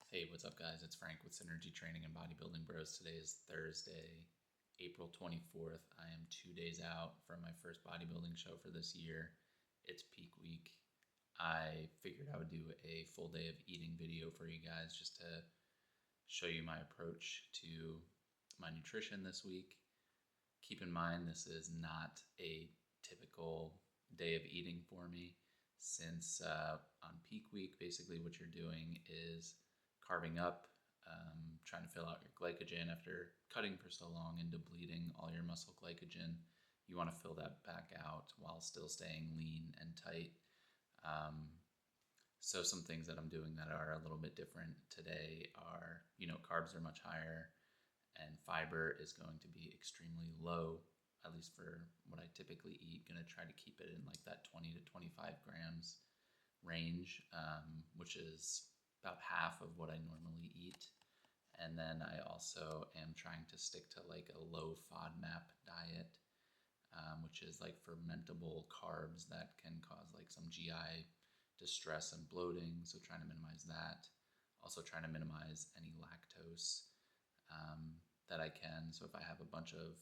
Hey, what's up, guys? It's Frank with Synergy Training and Bodybuilding Bros. Today is Thursday, April 24th. I am 2 days out from my first bodybuilding show for this year. It's peak week. I figured I would do a full day of eating video for you guys just to show you my approach to my nutrition this week. Keep in mind, this is not a typical day of eating for me, since on peak week, basically what you're doing is carving up, trying to fill out your glycogen after cutting for so long and depleting all your muscle glycogen. You want to fill that back out while still staying lean and tight. Um, so some things that I'm doing that are a little bit different today are, carbs are much higher and fiber is going to be extremely low, at least for what I typically eat. Going to try to keep it in like that 20 to 25 grams range, which is about half of what I normally eat. And then I also am trying to stick to like a low FODMAP diet, which is like fermentable carbs that can cause like some GI distress and bloating. So trying to minimize that. Also trying to minimize any lactose that I can. So if I have a bunch of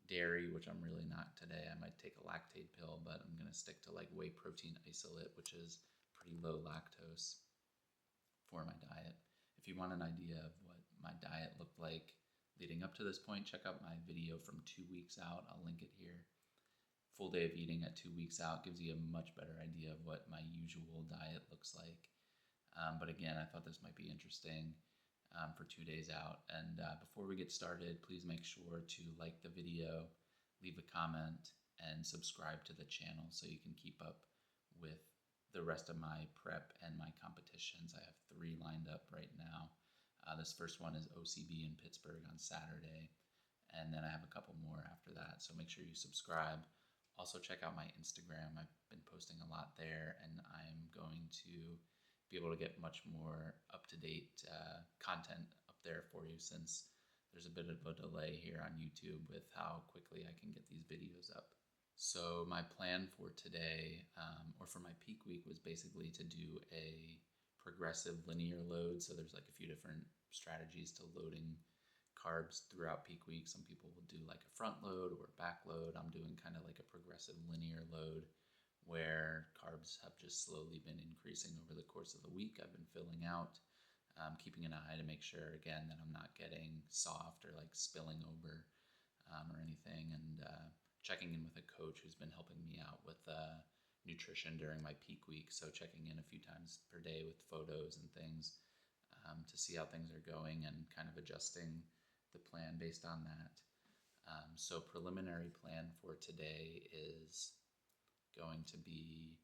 dairy, which I'm really not today, I might take a lactate pill, but I'm going to stick to like whey protein isolate, which is pretty low lactose for my diet. If you want an idea of what my diet looked like leading up to this point, check out my video from 2 weeks out. I'll link it here. Full day of eating at 2 weeks out gives you a much better idea of what my usual diet looks like. But again, I thought this might be interesting for 2 days out. And before we get started, please make sure to like the video, leave a comment, and subscribe to the channel so you can keep up with the rest of my prep and my competitions. I have 3 lined up right now. This first one is OCB in Pittsburgh on Saturday, and then I have a couple more after that. So make sure you subscribe. Also check out my Instagram. I've been posting a lot there, and I'm going to be able to get much more up-to-date content up there for you, since there's a bit of a delay here on YouTube with how quickly I can get these videos up. So my plan for today, or for my peak week, was basically to do a progressive linear load. So there's like a few different strategies to loading carbs throughout peak week. Some people will do like a front load or a back load. I'm doing kind of like a progressive linear load where carbs have just slowly been increasing over the course of the week. I've been filling out, keeping an eye to make sure, again, that I'm not getting soft or like spilling over or anything, and checking in with a coach who's been helping me out with nutrition during my peak week. So checking in a few times per day with photos and things to see how things are going and kind of adjusting the plan based on that. So preliminary plan for today is going to be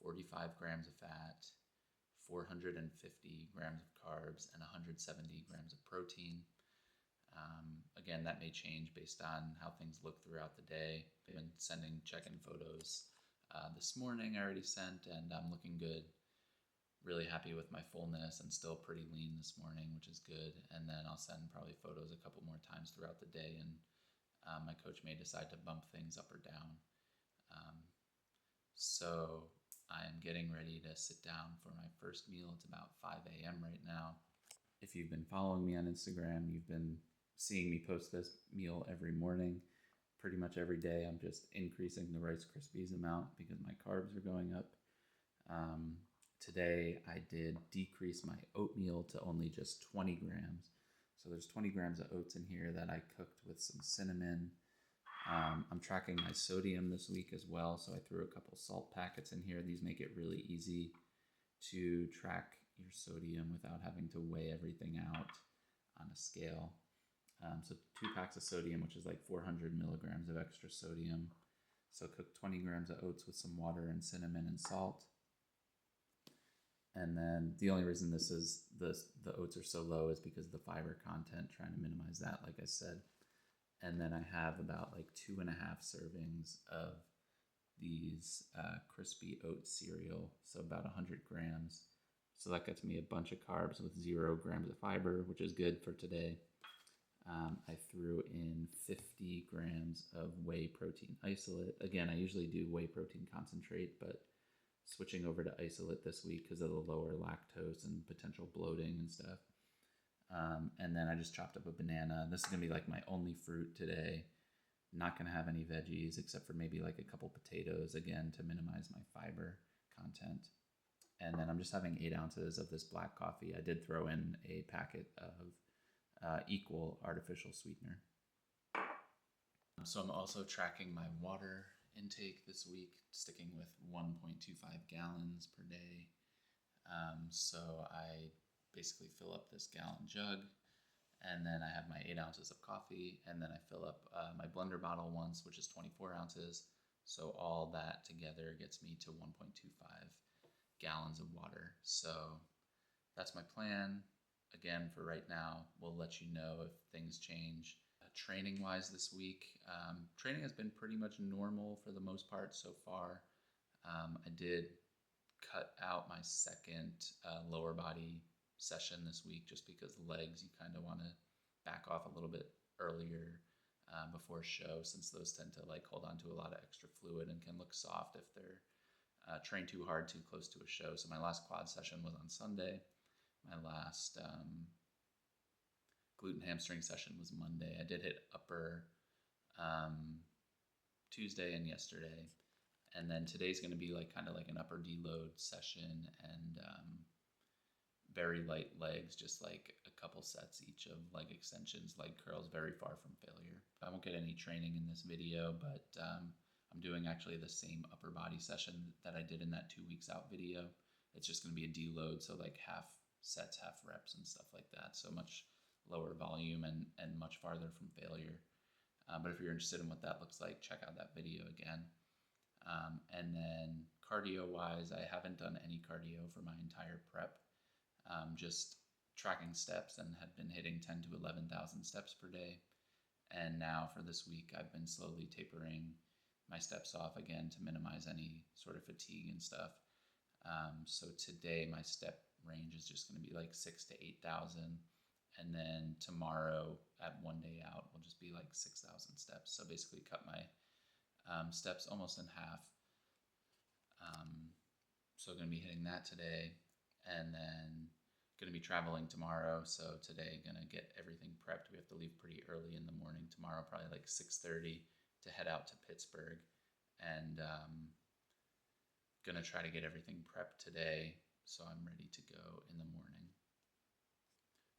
45 grams of fat, 450 grams of carbs, and 170 grams of protein. Again, that may change based on how things look throughout the day. I've been sending check-in photos this morning I already sent, and I'm looking good. Really happy with my fullness and still pretty lean this morning, which is good. And then I'll send probably photos a couple more times throughout the day, and my coach may decide to bump things up or down. So I'm getting ready to sit down for my first meal. It's about 5 a.m. right now. If you've been following me on Instagram, you've been seeing me post this meal every morning. Pretty much every day I'm just increasing the Rice Krispies amount because my carbs are going up. Today I did decrease my oatmeal to only just 20 grams. So there's 20 grams of oats in here that I cooked with some cinnamon. I'm tracking my sodium this week as well, so I threw a couple salt packets in here. These make it really easy to track your sodium without having to weigh everything out on a scale. So 2 packs of sodium, which is like 400 milligrams of extra sodium. So cook 20 grams of oats with some water and cinnamon and salt. And then the only reason the oats are so low is because of the fiber content, trying to minimize that, like I said. And then I have about like 2.5 servings of these crispy oat cereal, so about 100 grams. So that gets me a bunch of carbs with 0 grams of fiber, which is good for today. I threw in 50 grams of whey protein isolate. Again, I usually do whey protein concentrate, but switching over to isolate this week because of the lower lactose and potential bloating and stuff. And then I just chopped up a banana. This is going to be like my only fruit today. Not going to have any veggies except for maybe like a couple potatoes, again, to minimize my fiber content. And then I'm just having 8 ounces of this black coffee. I did throw in a packet of equal artificial sweetener. So I'm also tracking my water intake this week, sticking with 1.25 gallons per day. So I basically fill up this gallon jug, and then I have my 8 ounces of coffee, and then I fill up my blender bottle once, which is 24 ounces. So all that together gets me to 1.25 gallons of water. So that's my plan. Again, for right now, we'll let you know if things change. Training wise this week, training has been pretty much normal for the most part so far. I did cut out my second lower body session this week just because legs, you kind of want to back off a little bit earlier before show, since those tend to like hold on to a lot of extra fluid and can look soft if they're trained too hard too close to a show. So my last quad session was on Sunday. My last glute and hamstring session was Monday. I did hit upper Tuesday and yesterday. And then today's going to be like kind of like an upper deload session and very light legs, just like a couple sets each of leg extensions, leg curls, very far from failure. I won't get any training in this video, but I'm doing actually the same upper body session that I did in that 2 weeks out video. It's just going to be a deload, so like half sets, half reps and stuff like that. So much lower volume and much farther from failure. But if you're interested in what that looks like, check out that video again. And then cardio-wise, I haven't done any cardio for my entire prep. Just tracking steps, and had been hitting 10 to 11,000 steps per day. And now for this week, I've been slowly tapering my steps off again to minimize any sort of fatigue and stuff. So today my step range is just going to be like 6 to 8,000. And then tomorrow at 1 day out will just be like 6,000 steps. So basically cut my steps almost in half. So going to be hitting that today, and then going to be traveling tomorrow. So today going to get everything prepped. We have to leave pretty early in the morning tomorrow, probably like 6:30 to head out to Pittsburgh, and going to try to get everything prepped today so I'm ready to go in the morning.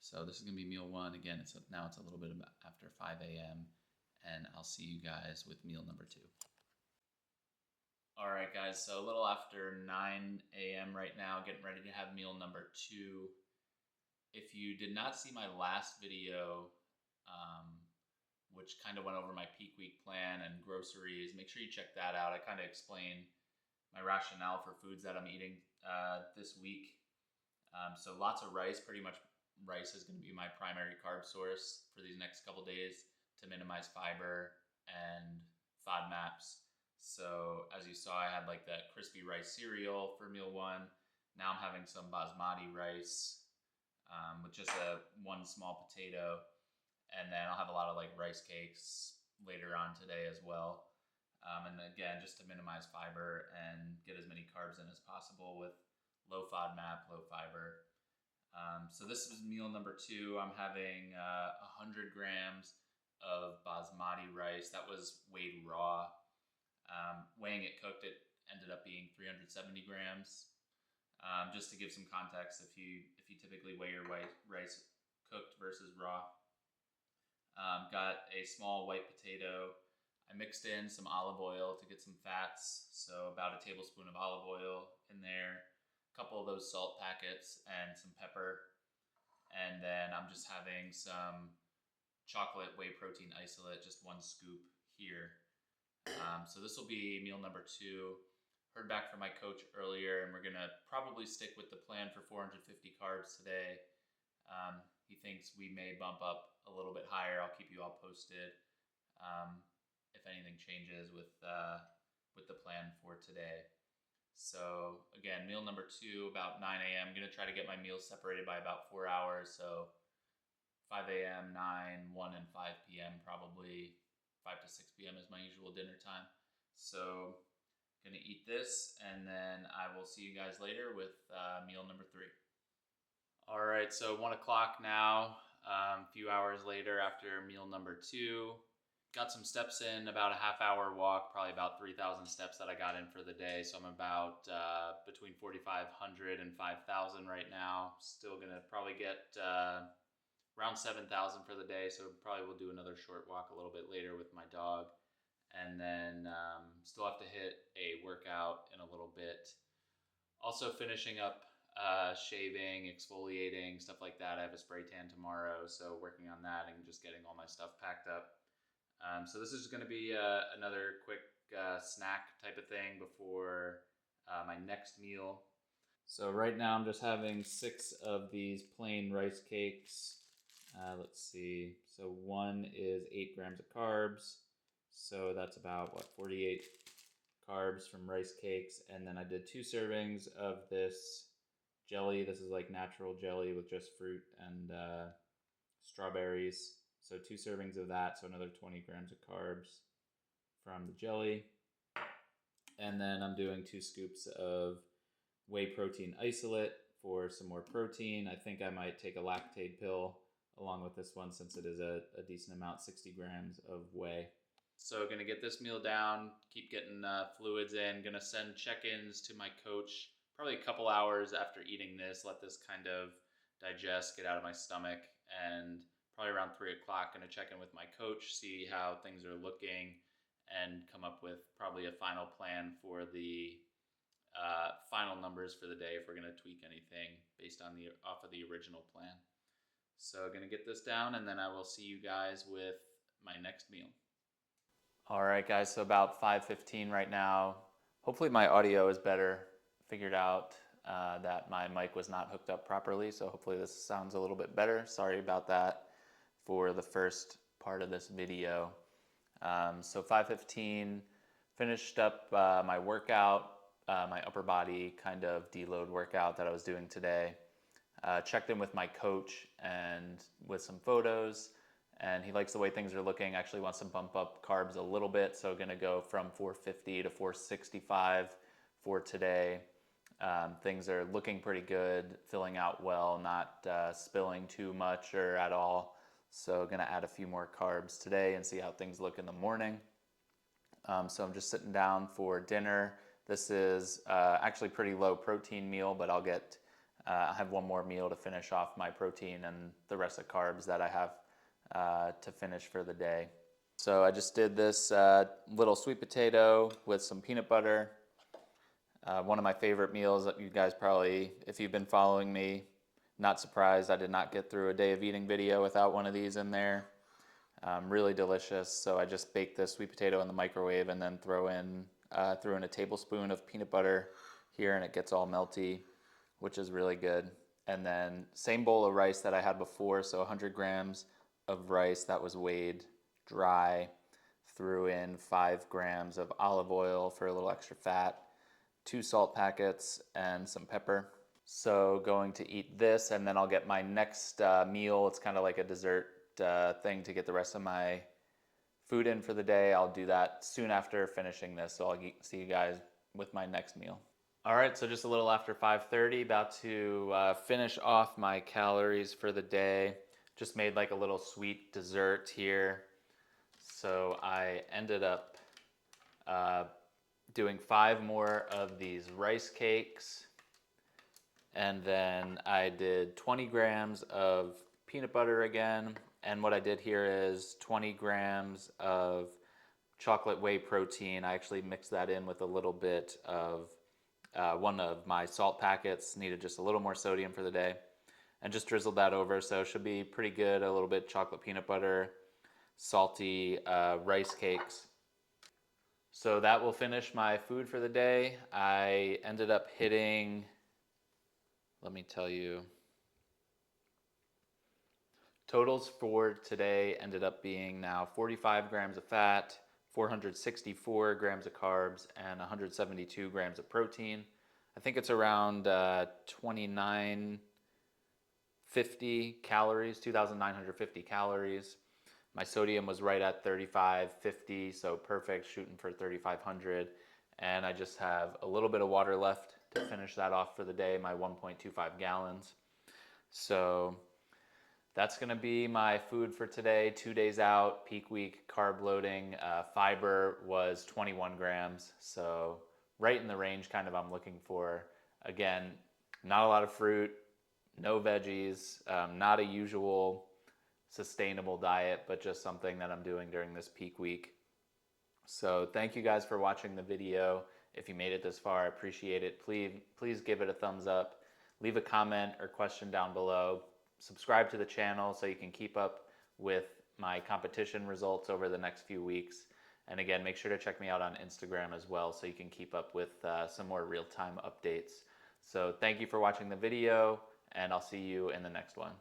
So this is going to be meal one. Again, now it's a little bit after 5 a.m. and I'll see you guys with meal number 2. All right, guys, so a little after 9 a.m. right now, getting ready to have meal number 2. If you did not see my last video, which kind of went over my peak week plan and groceries, make sure you check that out. I kind of explain my rationale for foods that I'm eating this week. So lots of rice. Pretty much rice is going to be my primary carb source for these next couple days to minimize fiber and FODMAPs. So as you saw, I had like that crispy rice cereal for meal 1. Now I'm having some basmati rice with just one small potato. And then I'll have a lot of like rice cakes later on today as well. And again, just to minimize fiber and get as many carbs in as possible with low FODMAP, low fiber. So this is meal number 2. I'm having 100 grams of basmati rice. That was weighed raw. Weighing it cooked, it ended up being 370 grams. Just to give some context, if you typically weigh your rice cooked versus raw. Got a small white potato. I mixed in some olive oil to get some fats, so about a tablespoon of olive oil in there, a couple of those salt packets, and some pepper. And then I'm just having some chocolate whey protein isolate, just 1 scoop here. So this will be meal number 2. Heard back from my coach earlier, and we're going to probably stick with the plan for 450 carbs today. He thinks we may bump up a little bit higher. I'll keep you all posted if anything changes with the plan for today. So again, meal number 2, about 9 a.m. I'm going to try to get my meals separated by about 4 hours. So 5 a.m., 9, 1, and 5 p.m. probably. 5 to 6 p.m. is my usual dinner time. So Gonna eat this, and then I will see you guys later with meal number 3. All right, so 1 o'clock now, a few hours later after meal number 2. Got some steps in, about a half-hour walk, probably about 3,000 steps that I got in for the day. So I'm about between 4,500 and 5,000 right now. Still gonna probably get around 7,000 for the day. So probably we'll do another short walk a little bit later with my dog. And then still have to hit a workout in a little bit. Also finishing up shaving, exfoliating, stuff like that. I have a spray tan tomorrow, so working on that and just getting all my stuff packed up. So this is going to be another quick snack type of thing before my next meal. So right now I'm just having 6 of these plain rice cakes. Let's see. So one is 8 grams of carbs. So that's about, 48 carbs from rice cakes. And then I did 2 servings of this jelly. This is like natural jelly with just fruit and strawberries. So 2 servings of that, so another 20 grams of carbs from the jelly. And then I'm doing 2 scoops of whey protein isolate for some more protein. I think I might take a lactate pill along with this one since it is a decent amount, 60 grams of whey. So gonna get this meal down, keep getting fluids in, gonna send check-ins to my coach probably a couple hours after eating this, let this kind of digest, get out of my stomach, and probably around 3 o'clock gonna check in with my coach, see how things are looking, and come up with probably a final plan for the final numbers for the day if we're gonna tweak anything based on off of the original plan. So gonna get this down, and then I will see you guys with my next meal. All right, guys, so about 5:15 right now. Hopefully my audio is better. Figured out that my mic was not hooked up properly, so hopefully this sounds a little bit better. Sorry about that for the first part of this video. So 5:15, finished up my workout, my upper body kind of deload workout that I was doing today. Checked in with my coach and with some photos, and he likes the way things are looking. Actually wants to bump up carbs a little bit, so gonna go from 450 to 465 for today. Things are looking pretty good, filling out well, not spilling too much or at all. So gonna add a few more carbs today and see how things look in the morning. So I'm just sitting down for dinner. This is actually pretty low protein meal, but I'll have one more meal to finish off my protein and the rest of carbs that I have to finish for the day. So I just did this little sweet potato with some peanut butter. One of my favorite meals that you guys probably, if you've been following me, not surprised I did not get through a day of eating video without one of these in there. Really delicious. So I just baked this sweet potato in the microwave and then threw in a tablespoon of peanut butter here, and it gets all melty, which is really good. And then same bowl of rice that I had before, so 100 grams of rice that was weighed dry. Threw in 5 grams of olive oil for a little extra fat, 2 salt packets, and some pepper. So going to eat this, and then I'll get my next meal. It's kind of like a dessert thing to get the rest of my food in for the day. I'll do that soon after finishing this, so I'll see you guys with my next meal. All right, so just a little after 5:30, about to finish off my calories for the day. Just made like a little sweet dessert here. So I ended up doing 5 more of these rice cakes. And then I did 20 grams of peanut butter again. And what I did here is 20 grams of chocolate whey protein. I actually mixed that in with a little bit of one of my salt packets. Needed just a little more sodium for the day. And just drizzled that over, so it should be pretty good. A little bit chocolate peanut butter, salty rice cakes. So that will finish my food for the day. I ended up hitting, let me tell you, totals for today ended up being now 45 grams of fat, 464 grams of carbs, and 172 grams of protein. I think it's around 2,950 calories, 2,950 calories. My sodium was right at 3,550, so perfect, shooting for 3,500. and I just have a little bit of water left to finish that off for the day, my 1.25 gallons. So that's going to be my food for today. 2 days out, peak week, carb loading. Fiber was 21 grams, so right in the range kind of I'm looking for. Again, not a lot of fruit, no veggies, not a usual sustainable diet, but just something that I'm doing during this peak week. So thank you guys for watching the video. If you made it this far, I appreciate it. Please give it a thumbs up. Leave a comment or question down below. Subscribe to the channel so you can keep up with my competition results over the next few weeks. And again, make sure to check me out on Instagram as well so you can keep up with some more real-time updates. So thank you for watching the video, and I'll see you in the next one.